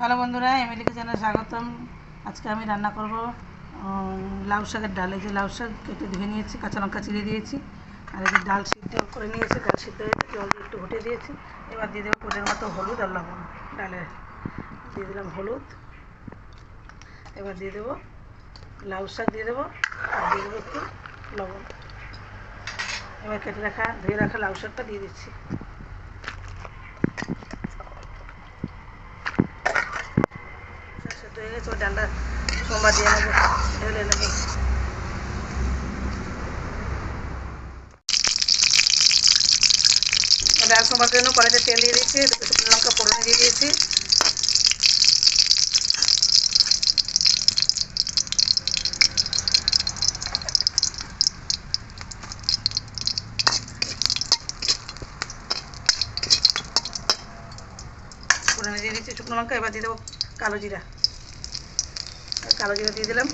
Hello বন্ধুরা, এমএলকে চ্যানেলে স্বাগতম। আজকে আমি রান্না করব লাউ শাকের ডাল। এই যে লাউ শাক কেটে ধুয়ে নিয়েছি, কাঁচা লঙ্কা চিড়ে দিয়েছি, আর এই যে ডাল সিদ্ধ করে নিয়েছি। ডাল সিদ্ধ হয়ে জল দিয়ে একটু ঘুটে দিয়েছি। এবার দিয়ে দেবো পরিমাণ মতো হলুদ আর লবণ। ডালে দিয়ে দিলাম হলুদ। এবার দিয়ে দেবো লাউ শাক, দিয়ে দেবো আর দিয়ে দেবো একটু লবণ। এবার কেটে রাখা ধুয়ে রাখা লাউ শাকটা দিয়ে দিচ্ছি। সেদ্ধ হয়ে গেছে, ওই ডালটা সোমবার দিয়ে নেবো, ঢেলে নেবো। ডাল সোমবার জন্য কড়াইতে তেল দিয়ে দিয়েছি, শুকনো লঙ্কা ফোড়নে দিয়ে দিয়েছি। ফোড়নে দিয়ে দিচ্ছি শুকনো লঙ্কা। এবার দিয়ে দেবো কালো জিরা। কালো জিরা দিয়ে দিলাম।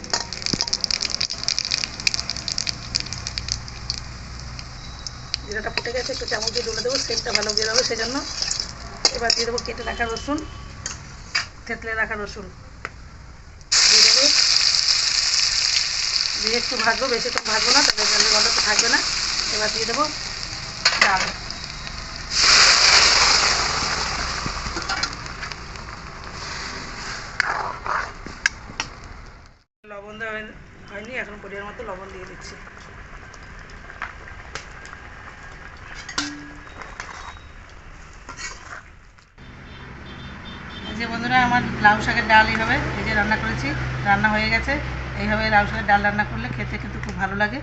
জিরাটা ফুটে গেছে, একটু চামচ দিয়ে ডলে দেবো, সেন্টটা ভালো বের হবে সেজন্য। এবার দিয়ে দেবো কেটে রাখা রসুন, থেতলে রাখা রসুন দিয়ে দেবো। দিয়ে একটু ভাজবো, বেশি তো ভাজবো না, তাহলে জলের গন্ধটা থাকবে না। এবার দিয়ে দেবো ডাল। লবণ দেওয়া হয়নি, এখন পরিমাণ মতো লবণ দিয়ে দিচ্ছি। যে বন্ধুরা, আমার লাউ শাকের ডাল এইভাবে এই যে রান্না করেছি, রান্না হয়ে গেছে। এইভাবে লাউ শাকের ডাল রান্না করলে খেতে কিন্তু খুব ভালো লাগে।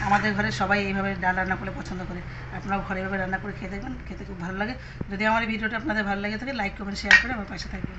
আমাদের ঘরে সবাই এইভাবে ডাল রান্না করলে পছন্দ করে। আপনারাও ঘরে এভাবে রান্না করে খেয়ে দেখবেন, খেতে খুব ভালো লাগে। যদি আমার এই ভিডিওটা আপনাদের ভালো লাগে থাকে, লাইক কমেন্ট শেয়ার করে আমার পাশে থাকবেন।